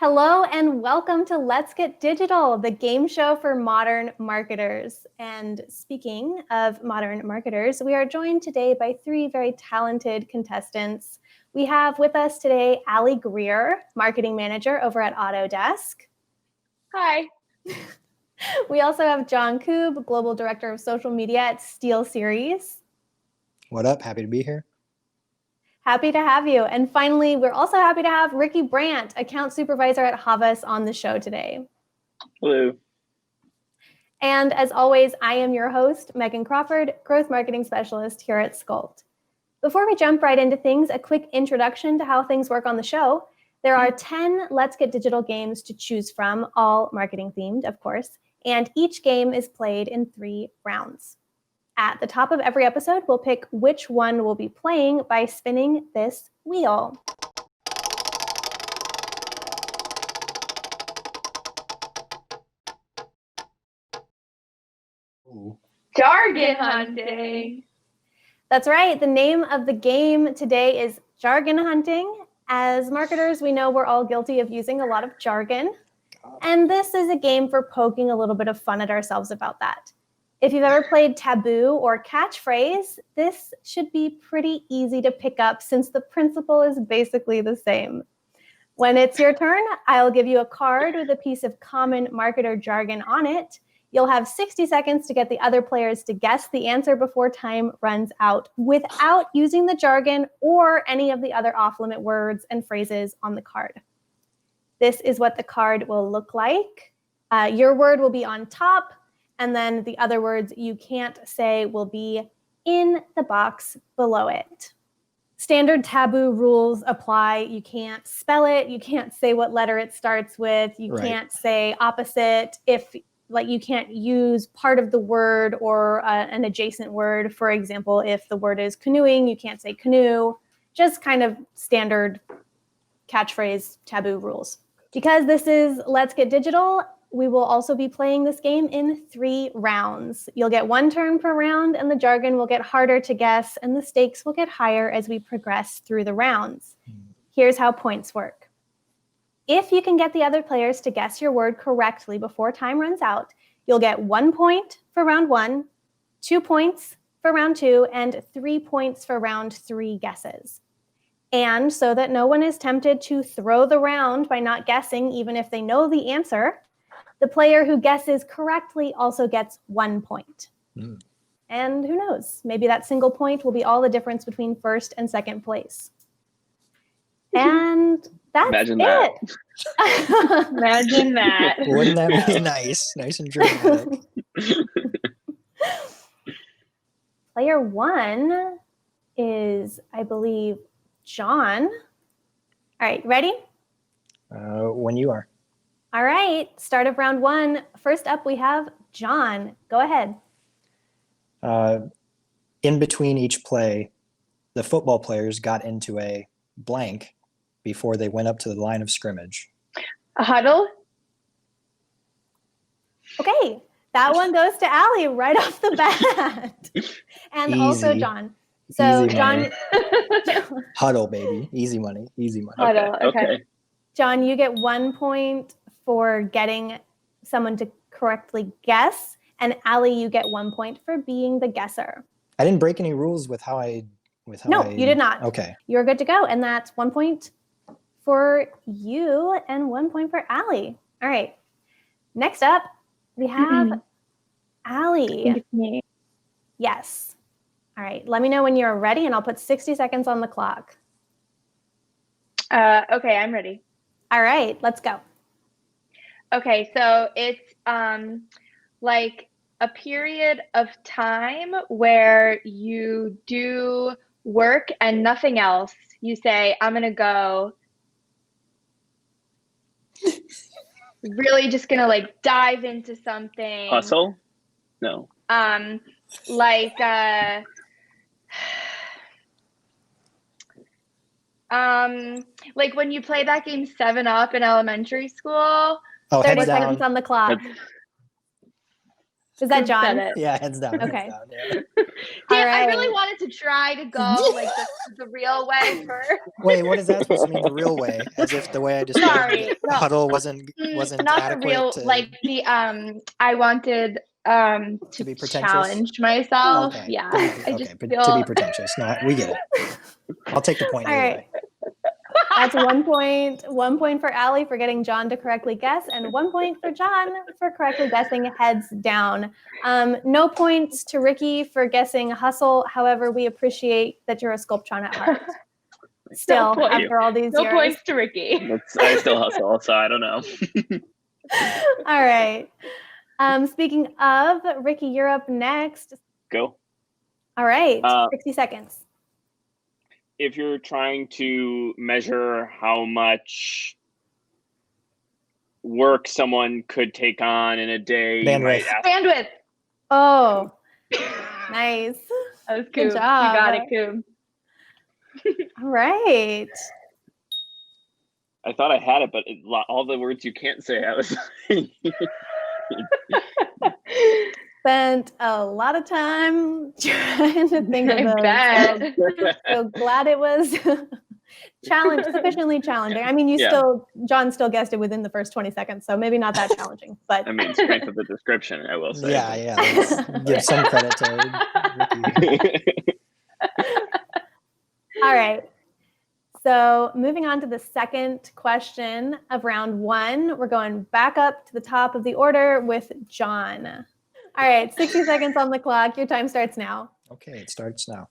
Hello and welcome to Let's Get Digital, the game show for modern marketers. And speaking of modern marketers, we are joined today by three very talented contestants. We have with us today Allie Greer, marketing manager over at Autodesk. Hi. We also have John Koob, global director of social media at SteelSeries. What up? Happy to be here. Happy to have you. And finally, we're also happy to have Ricky Brandt, account supervisor at Havas, on the show today. Hello. And as always, I am your host, Megan Crawford, growth marketing specialist here at Sculpt. Before we jump right into things, a quick introduction to how things work on the show. There are 10 Let's Get Digital games to choose from, all marketing themed, of course, and each game is played in 3 rounds. At the top of every episode, we'll pick which one we'll be playing by spinning this wheel. Ooh. Jargon Hunting. That's right. The name of the game today is Jargon Hunting. As marketers, we know we're all guilty of using a lot of jargon. And this is a game for poking a little bit of fun at ourselves about that. If you've ever played Taboo or Catchphrase, this should be pretty easy to pick up since the principle is basically the same. When it's your turn, I'll give you a card with a piece of common marketer jargon on it. You'll have 60 seconds to get the other players to guess the answer before time runs out without using the jargon or any of the other off-limit words and phrases on the card. This is what the card will look like. Your word will be on top, and then the other words you can't say will be in the box below it. Standard Taboo rules apply. You can't spell it. You can't say what letter it starts with. You can't say opposite. You can't use part of the word or an adjacent word. For example, if the word is canoeing, you can't say canoe. Just kind of standard catchphrase taboo rules. Because this is Let's Get Digital, we will also be playing this game in 3 rounds. You'll get 1 turn per round, and the jargon will get harder to guess, and the stakes will get higher as we progress through the rounds. Here's how points work. If you can get the other players to guess your word correctly before time runs out, you'll get 1 point for round 1, 2 points for round 2, and 3 points for round 3 guesses. And so that no one is tempted to throw the round by not guessing, even if they know the answer, the player who guesses correctly also gets 1 point. And who knows, maybe that single point will be all the difference between first and second place. And that's Imagine it. that. Imagine that. Wouldn't that be nice? Nice and dramatic. Player 1 is, I believe, John. All right, ready? When you are. All right, start of round 1. First up, we have John. Go ahead. In between each play, the football players got into a blank before they went up to the line of scrimmage. A huddle? Okay, that one goes to Allie right off the bat. And also Easy. John. So Easy John, Huddle, baby. Easy money. Easy money. Huddle, okay. John, you get 1 point for getting someone to correctly guess. And Allie, you get 1 point for being the guesser. I didn't break any rules with how I... No, you did not. Okay. You're good to go. And that's 1 point for you and 1 point for Allie. All right. Next up, we have Allie. Yes. All right. Let me know when you're ready, and I'll put 60 seconds on the clock. Okay, I'm ready. All right. Let's go. Okay, so it's like a period of time where you do work and nothing else. You say, I'm going to go really just going to like dive into something. Hustle? No. Like when you play that game 7-Up in elementary school. Oh, 30 heads seconds down. on the clock. Is that Who said John? it? Yeah, hands down. Okay. Hands down, yeah. Damn, I All really right. wanted to try to go like the real way first. Wait, what is that supposed to mean? The real way? As if the way I described Sorry, it, no. huddle wasn't Not the adequate real, to, like the I wanted to be pretentious? challenge myself. Okay. Yeah, To be, I okay, just but feel to be pretentious. No, we get it. I'll take the point All either right. way. That's 1 point. 1 point for Allie for getting John to correctly guess, and 1 point for John for correctly guessing heads down. No points to Ricky for guessing hustle. However, we appreciate that you're a Sculptron at heart. Still, point. after all these no years. points to Ricky. I still hustle, so I don't know. All right. Speaking of, Ricky, you're up next. Go. All right, 60 seconds. If you're trying to measure how much work someone could take on in a day, you Bandwidth. might ask, Bandwidth. Oh, nice. That was Good Coop. job. You got it, Coop. All right. I thought I had it, but all the words you can't say, I was Spent a lot of time trying to think of I those. bet. So glad it was sufficiently challenging. I mean, Yeah. John still guessed it within the first 20 seconds, so maybe not that challenging, but I mean, strength of the description, I will say. Yeah. Let's give some credit to Ricky. all right. So moving on to the second question of round 1, we're going back up to the top of the order with John. All right, 60 seconds on the clock. Your time starts now. Okay, it starts now.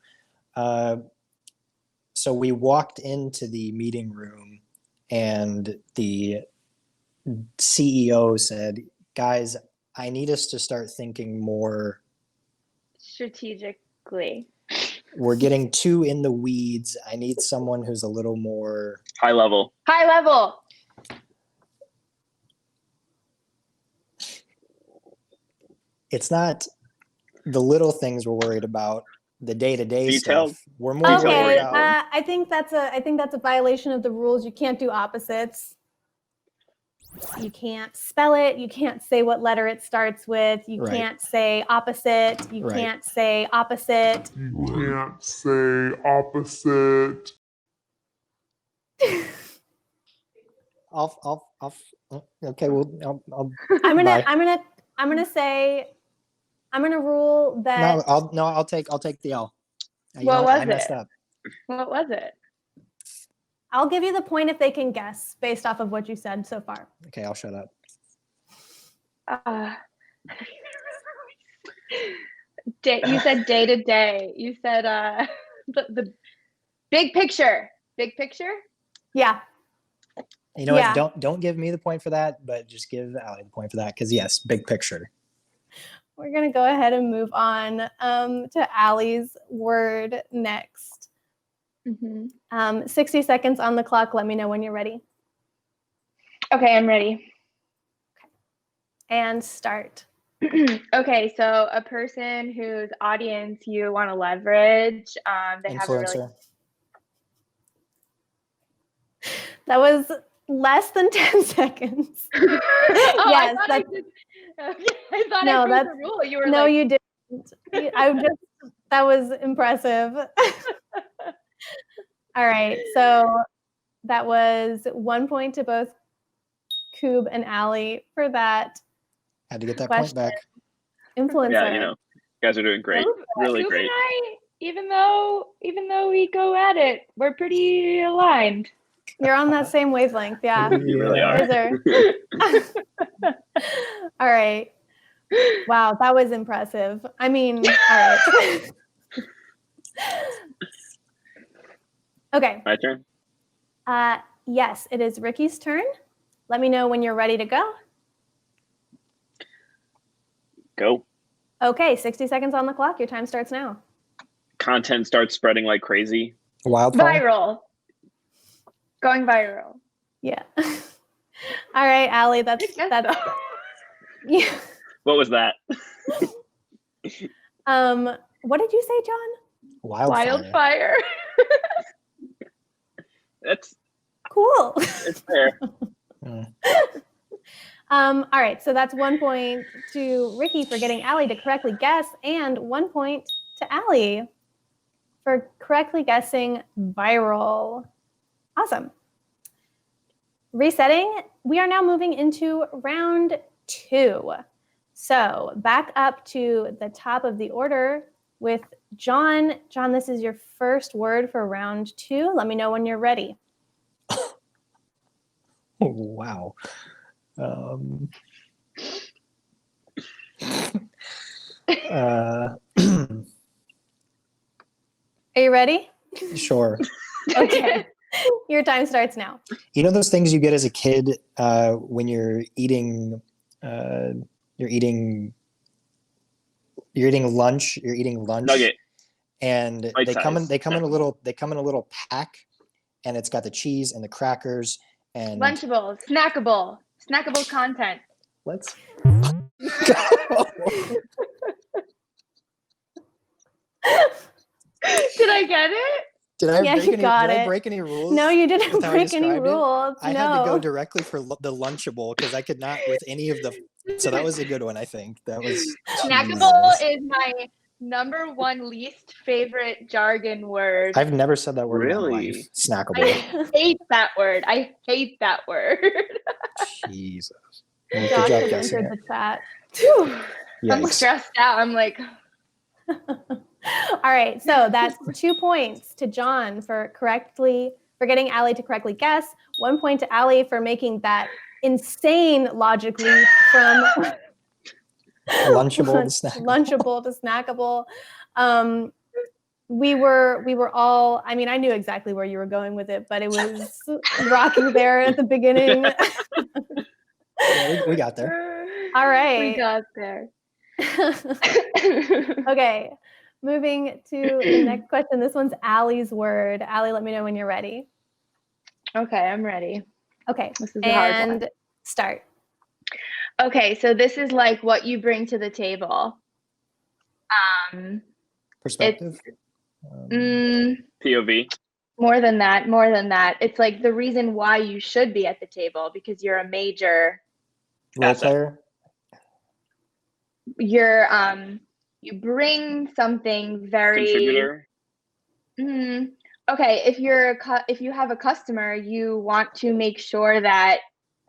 So we walked into the meeting room and the CEO said, guys, I need us to start thinking more. Strategically. We're getting too in the weeds. I need someone who's a little more. High level. High level. It's not the little things we're worried about, the day-to-day Detailed. stuff. We're more worried Okay, about. I think that's a violation of the rules. You can't do opposites. You can't spell it. You can't say what letter it starts with. You Right. can't say opposite. You Right. can't say opposite. You can't say opposite. Okay, well, I'll I'm Bye. gonna rule that. I'll take the L. You What know was I messed it? up. What was it? I'll give you the point if they can guess based off of what you said so far. Okay, I'll shut up. You said day to day. You said the big picture. Big picture? Yeah. You know Yeah. what? Don't give me the point for that, but just give Allie the point for that because yes, big picture. We're going to go ahead and move on to Allie's word next. 60 seconds on the clock. Let me know when you're ready. Okay, I'm ready. And start. Okay, so a person whose audience you want to leverage, they have a really Influencer. That was less than 10 seconds. Oh, Yes, I that's- I thought No, I broke that's- the rule. You were No, like, you didn't. That was impressive. All right, so that was 1 point to both Coob and Allie for that Had to get that question. point back. influencer. Yeah, you guys are doing great. Really Coop great. and I, even though we go at it, we're pretty aligned. You're on that same wavelength, yeah. You really are. Those are- All right. Wow, that was impressive. I mean, all right. Okay. My turn. Yes, it is Ricky's turn. Let me know when you're ready to go. Go. Okay, 60 seconds on the clock. Your time starts now. Content starts spreading like crazy. Wildfire. Viral. Going viral. Yeah. All right, Allie, that's Yes, that's though. yeah. What was that? What did you say, John? Wildfire. That's Cool. it's fair. All right, so that's 1 point to Ricky for getting Allie to correctly guess, and 1 point to Allie for correctly guessing viral. Awesome. Resetting, we are now moving into round 2. So back up to the top of the order with John. John, this is your first word for round 2. Let me know when you're ready. Wow. Are you ready? Sure. Okay. Your time starts now. You know those things you get as a kid when you're eating lunch. You're eating lunch, Nugget. and Bite they come in size. a little pack, and it's got the cheese and the crackers and Lunchable, snackable content. let's go. Did I get it? Did I Yeah, break you any? got Did I it. break any rules? No, you didn't with how I break any described it? rules. I no. had to go directly for the Lunchable because I could not with any of the. So that was a good one. I think that was. Snackable Jesus. is my #1 least favorite jargon word. I've never said that word in my Really? life. Snackable. I hate that word. I hate that word. Jesus. Well, Josh good job has guessing entered it. the chat. I'm Yikes. stressed out. I'm like, All right, so that's 2 points to John for getting Allie to correctly guess. 1 point to Allie for making that insane logic leap from Lunchable to snackable. Lunchable to snackable. We were all, I mean, I knew exactly where you were going with it, but it was rocky there at the beginning. Yeah, we got there. All right. We got there. Okay, moving to the next question. This one's Allie's word. Allie, let me know when you're ready. Okay, I'm ready. Okay, This is a hard one. and start. Okay, so this is like what you bring to the table. Perspective. POV. More than that. It's like the reason why you should be at the table because you're a major. Role asset. player. You're you bring something very. Contributor. Okay, if you have a customer, you want to make sure that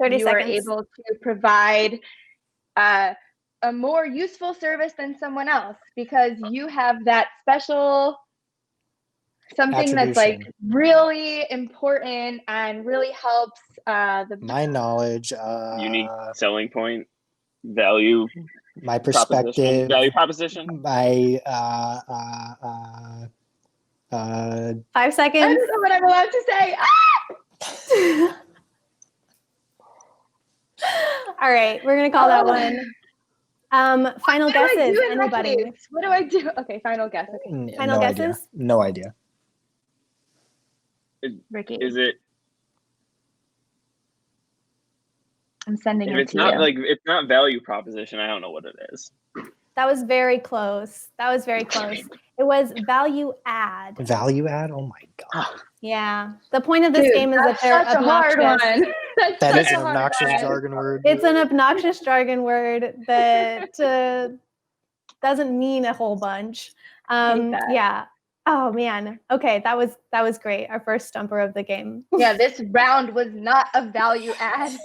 30 you are seconds. able to provide a more useful service than someone else because you have that special something that's like Attribution. really important and really helps My knowledge. Unique selling point. Value. My Proposition. perspective. Value proposition. My 5 I seconds. don't know what I'm allowed to say. Ah! All right, we're gonna call that one. Final What do I guesses. do in that Anybody? case? What do I do? Okay, final guess. Okay, Final no guesses? idea. No idea. Ricky, Is it? I'm sending If it it's to not you. like it's not value proposition, I don't know what it is. That was very close. It was value add. Value add. Oh my god. Yeah. The point of this Dude, game is that that's they're such obnoxious. a hard one. That's That such is a an hard obnoxious one. jargon word. It's an obnoxious jargon word that doesn't mean a whole bunch. Hate that. Yeah. Oh man. Okay, that was great. Our first stumper of the game. Yeah, this round was not a value add.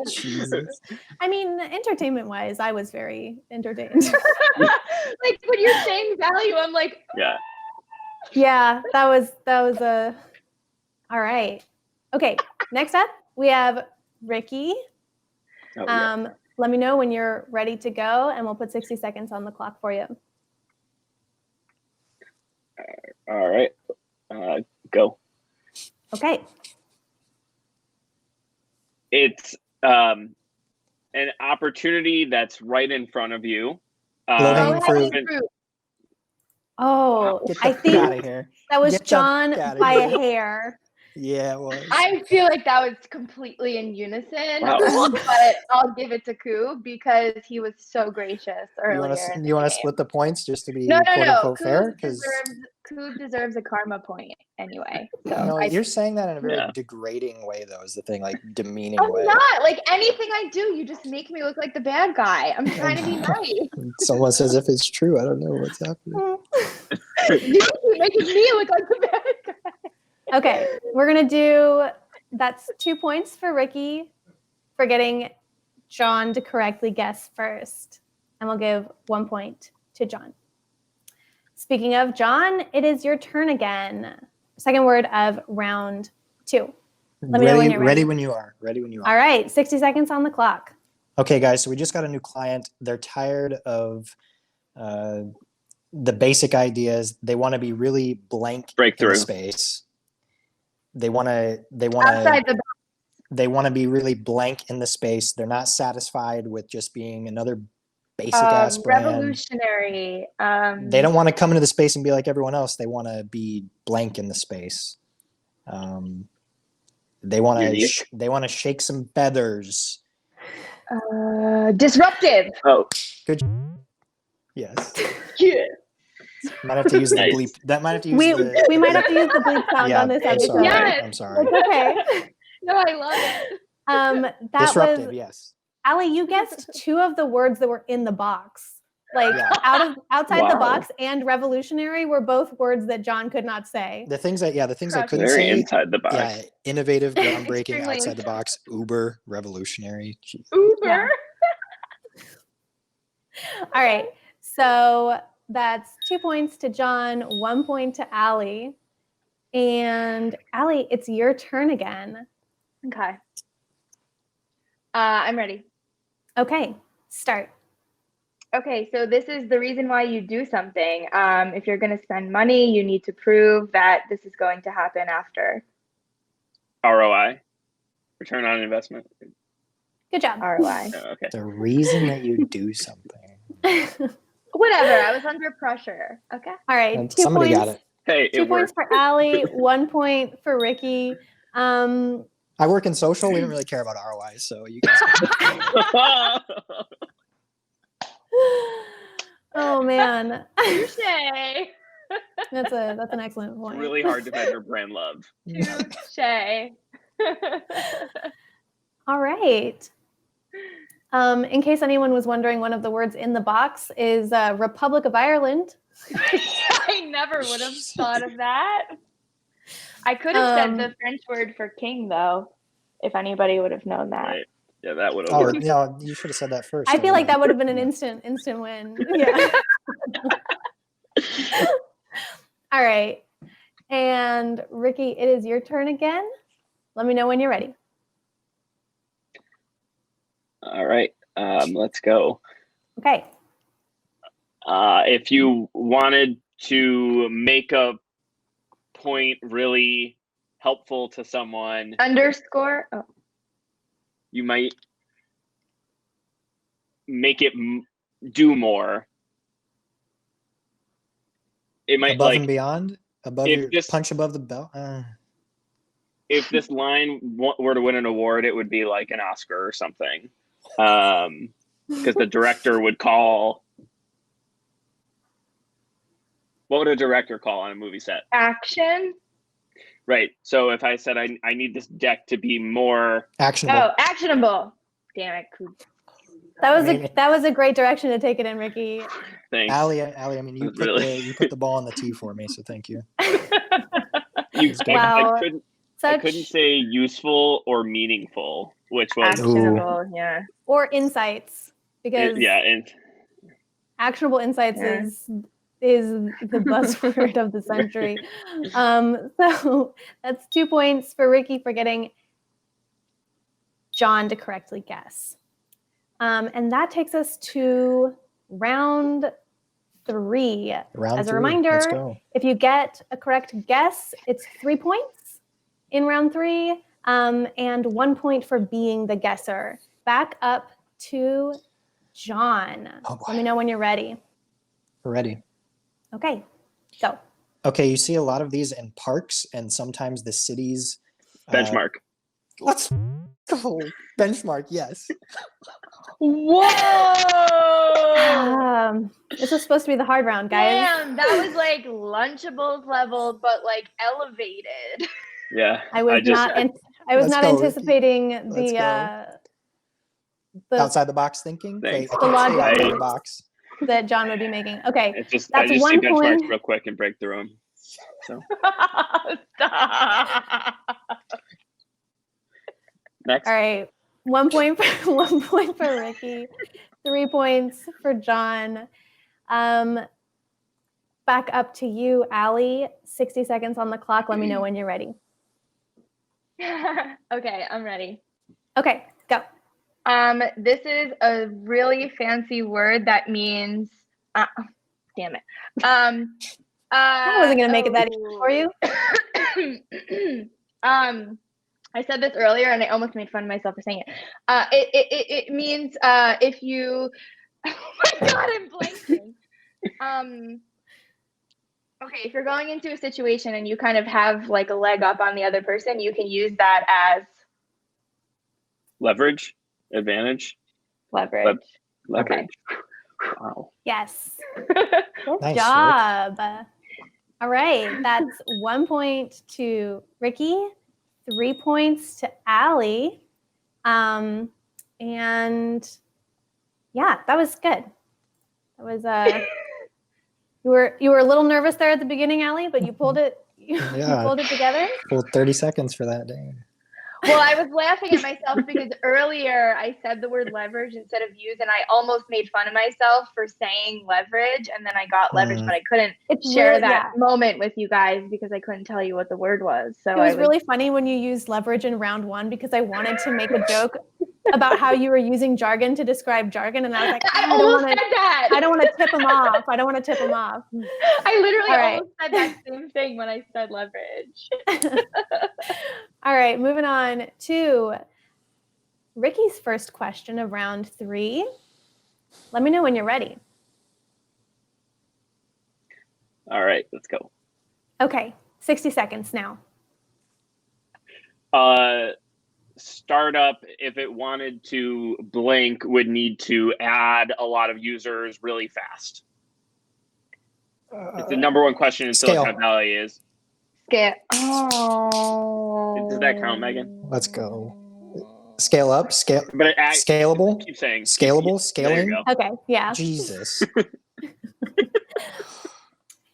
Jesus. I mean, entertainment-wise, I was very entertained. Like when you're saying value, I'm like, Yeah. Yeah, that was a. All right. Okay. Next up, we have Ricky. Oh, yeah. Let me know when you're ready to go, and we'll put 60 seconds on the clock for you. All right. Go. Okay. It's an opportunity that's right in front of you. Low-hanging fruit. Oh, Get I the think out of here. that was Get the John outta by a here. hair. Yeah, it was. I feel like that was completely in unison, Wow. but I'll give it to Koo because he was so gracious You want earlier. to you want to split the points just to be No. quote unquote fair? Koo deserves a karma point anyway. So No, you're saying that in a very Yeah. degrading way, though. Is the thing, like demeaning I'm way. not like anything I do. You just make me look like the bad guy. I'm trying to be nice. Someone says if it's true, I don't know what's happening. You keep making me look like the bad guy. Okay, we're gonna do, that's 2 points for Ricky for getting John to correctly guess first. And we'll give 1 point to John. Speaking of John, it is your turn again. Second word of round 2. Let me know when you're ready. Ready when you are. Ready when you are. All right, 60 seconds on the clock. Okay, guys, so we just got a new client. They're tired of the basic ideas. They want to be really blank Breakthrough. in space. They want Outside to the they want to be really blank in the space. They're not satisfied with just being another basic ass brand. revolutionary. They don't want to come into the space and be like everyone else. They want to be blank in the space. They want Unique. to shake some feathers. Disruptive. Oh, Good. Yes. Yeah. Might have to use Nice. the bleep. That might have to use We the. might have to use the bleep sound Yeah, on this I'm episode. sorry. Yes. I'm sorry. It's okay. No, I love it. That Disruptive. was, Yes. Allie, you guessed 2 of the words that were in the box. Like Yeah. outside the Wow. box and revolutionary were both words that John could not say. The things I couldn't very say. inside the box. Yeah, innovative, groundbreaking, Extremely outside the box, uber, revolutionary. Gee. Uber. Yeah. All right. So that's 2 points to John, 1 point to Allie. And Allie, it's your turn again. Okay. I'm ready. Okay, start. Okay, so this is the reason why you do something. If you're going to spend money, you need to prove that this is going to happen after. ROI, return on investment. Good job. ROI. Oh, okay. The reason that you do something. Whatever, I was under pressure. Okay. All right, And 2 somebody points. got it. Hey, 2 it points worked. for Allie, 1 point for Ricky. I work in social. We don't really care about ROI, so you guys. Oh man, Touche. that's an excellent It's point. really hard to measure brand love. Touche. All right. In case anyone was wondering, one of the words in the box is Republic of Ireland. I never would have thought of that. I could have said the French word for king, though, if anybody would have known that. Right. Yeah, that would have Oh, worked. yeah, you should have said that first. I feel like that would have been an Yeah. instant win. Yeah. All right. And Ricky, it is your turn again. Let me know when you're ready. All right, let's go. Okay. If you wanted to make a point really helpful to someone, Underscore. Oh. you might make it do more. It might Above and like beyond, above if your this- punch above the belt. if this line were to win an award, it would be like an Oscar or something, because the director would call. What would a director call on a movie set? Action. Right. So if I said I need this deck to be more Actionable. Oh, actionable. Damn it. That was a great direction to take it in, Ricky. thing, Allie, I mean, you Really? put the ball on the tee for me, so thank you. Wow. I couldn't say useful or meaningful, which was Actionable, yeah. Or insights, because and actionable insights Yeah. is the buzzword of the century. So that's 2 points for Ricky for getting John to correctly guess. And that takes us to round 3. Round As a 3. reminder, Let's go. if you get a correct guess, it's 3 points in round 3, and 1 point for being the guesser. Back up to John. Oh, boy. Let me know when you're ready. We're ready. Okay, go. Okay, you see a lot of these in parks, and sometimes the cities Benchmark. Let's go. Benchmark, yes. Whoa! This was supposed to be the hard round, guys. Damn, that was like Lunchables level, but like elevated. Yeah. I was just, not Let's go, Ricky. anticipating Let's the Outside the box thinking. Thanks. I can't logic. stay outside the box. that John would be making. Okay, I just that's see 1 benchmarks point. real quick and break through them. So Stop. next. All right, 1 point for 1 point for Ricky, 3 points for John. Back up to you, Allie. 60 seconds on the clock. Let me know when you're ready. Okay, I'm ready. Okay, go. This is a really fancy word that means damn it. I wasn't gonna make it that easy for you. I said this earlier and I almost made fun of myself for saying it. It means if you oh my god, I'm blanking. Okay, if you're going into a situation and you kind of have like a leg up on the other person, you can use that as Leverage. Advantage. leverage. Leverage. Wow. Yes. Good Nice, job. All right, that's 1 point to Ricky, 3 points to Allie. And yeah, that was good. That was you were a little nervous there at the beginning, Allie, but you pulled it you pulled it together. Well, 30 seconds for that day. Well, I was laughing at myself because earlier I said the word leverage instead of use, and I almost made fun of myself for saying leverage, and then I got leverage, but I couldn't It's share really- that yeah. moment with you guys because I couldn't tell you what the word was. So It was really funny when you used leverage in round 1 because I wanted to make a joke about how you were using jargon to describe jargon, and I was like, I don't almost wanna- said that. I don't want to tip him off. I don't want to tip him off. I literally All right. almost said that same thing when I said leverage. All right, moving on to Ricky's first question of round 3. Let me know when you're ready. All right, let's go. Okay, 60 seconds now. Startup, if it wanted to blink, would need to add a lot of users really fast. It's the number one question in Scale. Silicon Valley is. Oh. Does that count, Megan? Let's go. Scale up, But scalable, keep saying scalable, There you scaling. go. Okay, yeah. Jesus.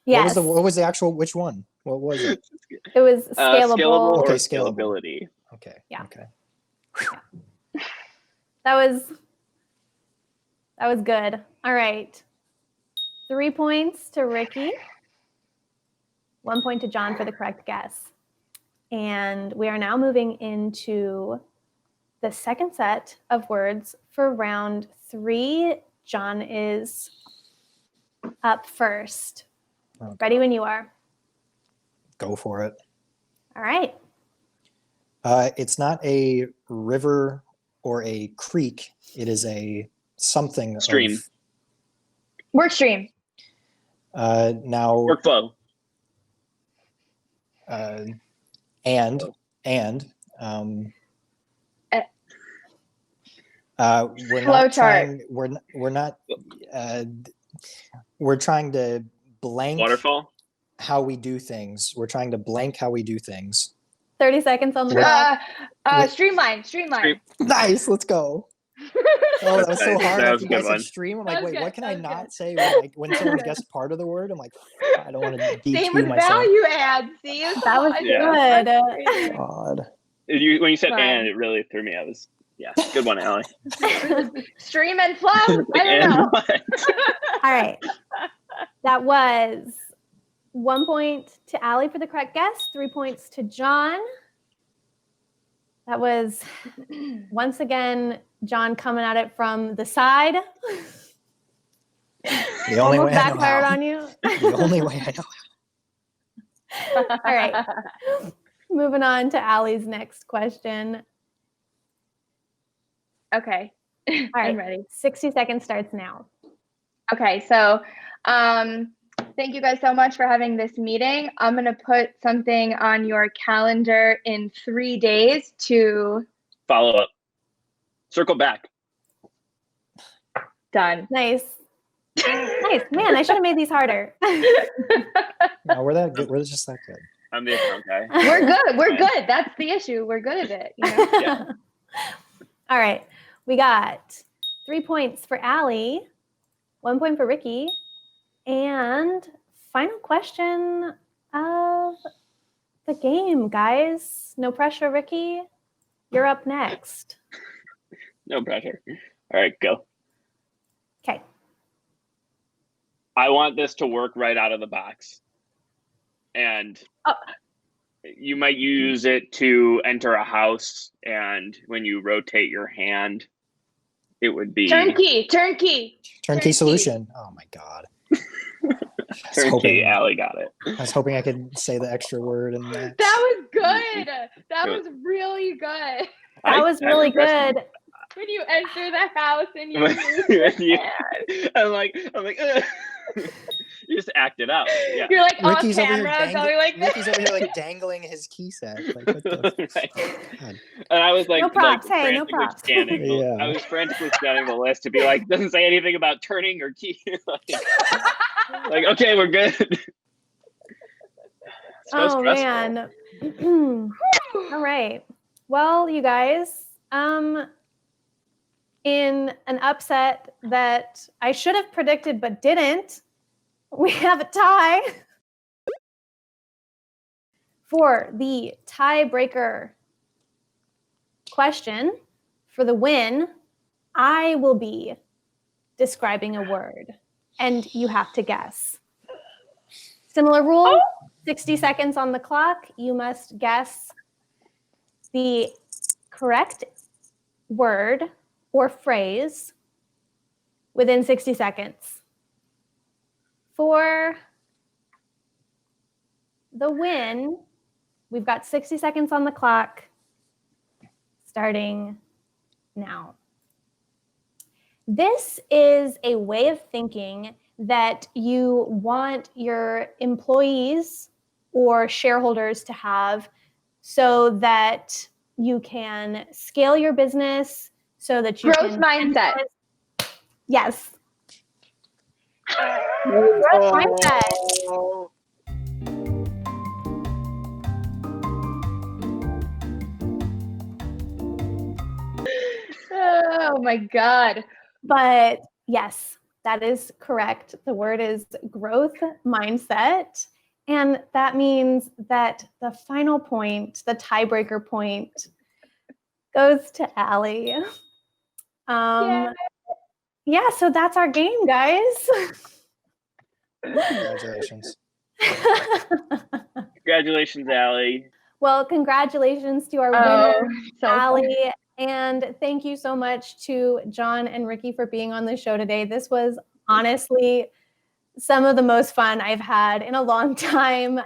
Yes, What was the actual, which one? What was it? it was Scalable scalable. or Okay, scalable. scalability. Okay. Yeah. Okay. That was good. All right. 3 points to Ricky. 1 point to John for the correct guess. And we are now moving into the second set of words for round 3. John is up first. Okay. Ready when you are. Go for it. All right. It's not a river or a creek. It is a something. Stream. Work stream. Now. Workflow. And we're Flow not chart. trying. We're not. We're trying to blank Waterfall. how we do things. We're trying to blank how we do things. 30 seconds on the clock. Streamline. Nice. Let's go. Oh, that was so Nice. hard. That After was a you good guys said one. stream, I'm That like, was wait, good. what can That I was not good. say when someone guessed part of the word? I'm like, I don't want to Same DQ with myself. value add. See, That was Yeah. good. God. When you said Fun. and, it really threw me. Good one, Allie. Stream and flow. I don't And know. what? All right. That was 1 point to Allie for the correct guess, 3 points to John. That was, once again, John coming at it from the side. The only Almost way I know backfired how. on you. The only way I know. All right. Moving on to Allie's next question. Okay. All right. I'm ready. 60 seconds starts now. Okay, so Thank you guys so much for having this meeting. I'm going to put something on your calendar in 3 days to Follow up. Circle back. done. Nice. Nice. Man, I should have made these harder. No, we're that good. We're just that good. I'm the account guy. We're good. We're good. That's the issue. We're good at it. You know? Yeah. All right. We got 3 points for Allie, 1 point for Ricky, and final question of the game, guys. No pressure, Ricky. You're up next. No pressure. All right, go. Okay. I want this to work right out of the box. And you might use it to enter a house, and when you rotate your hand, it would be Turnkey. Turnkey solution. Oh my God. turnkey. Allie got it. I was hoping I could say the extra word in that. That was good. That was really good. That was really good. When you enter the house and you move your hand. I'm like, ugh. You just act it out. Yeah. You're like Ricky's off over here camera, going like this. Ricky's over here like dangling his key set. Like, what the Right. God. And I was like, No props. like Hey, no frantically props. scanning the- Yeah. I was frantically scanning the list to be like, doesn't say anything about turning or key. like, okay, we're good. So Oh stressful. man. All right. Well, you guys, in an upset that I should have predicted but didn't, we have a tie. For the tiebreaker question, for the win, I will be describing a word and you have to guess. Similar rule, 60 seconds on the clock. You must guess the correct word or phrase within 60 seconds. For the win, we've got 60 seconds on the clock starting now. This is a way of thinking that you want your employees or shareholders to have so that you can scale your business, so that you Growth can mindset. Yes. Growth mindset. Oh my God. But yes, that is correct. The word is growth mindset. And that means that the final point, the tiebreaker point, goes to Allie. Yeah, so that's our game, guys. Congratulations. Congratulations, Allie. Well, congratulations to our winner, So Allie. And thank you so much to John and Ricky for being on the show today. This was honestly some of the most fun I've had in a long time.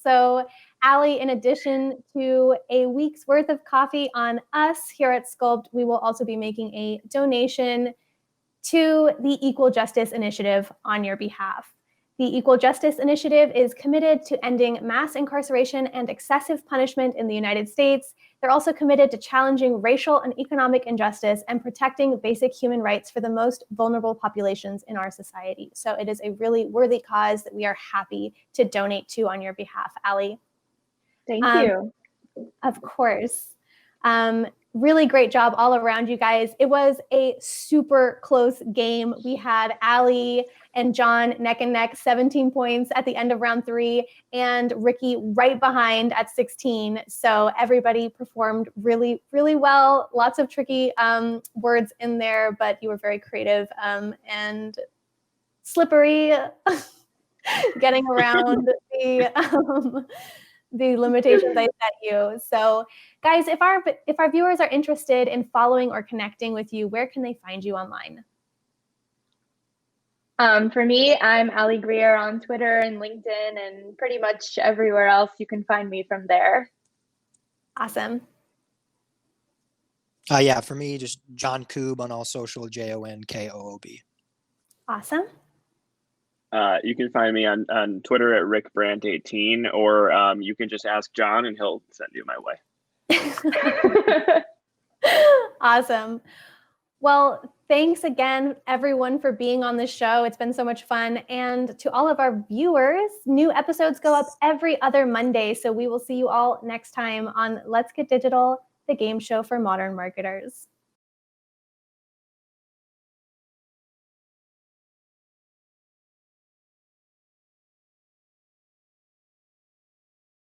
So Allie, in addition to a week's worth of coffee on us here at Sculpt, we will also be making a donation to the Equal Justice Initiative on your behalf. The Equal Justice Initiative is committed to ending mass incarceration and excessive punishment in the United States. They're also committed to challenging racial and economic injustice and protecting basic human rights for the most vulnerable populations in our society. So it is a really worthy cause that we are happy to donate to on your behalf, Allie. thank you. Of course. Really great job all around, you guys. It was a super close game. We had Allie and John neck and neck, 17 points at the end of round 3, and Ricky right behind at 16. So everybody performed really, really well. Lots of tricky words in there, but you were very creative and slippery getting around the limitations I set you. So guys, if our viewers are interested in following or connecting with you, where can they find you online? For me, I'm Allie Greer on Twitter and LinkedIn and pretty much everywhere else. You can find me from there. Awesome. Yeah, for me, just John Koob on all social, JONKOOB. Awesome. You can find me on Twitter at rickbrandt18, or you can just ask John and he'll send you my way. Awesome. Well, thanks again, everyone, for being on the show. It's been so much fun. And to all of our viewers, new episodes go up every other Monday. So we will see you all next time on Let's Get Digital, the game show for modern marketers.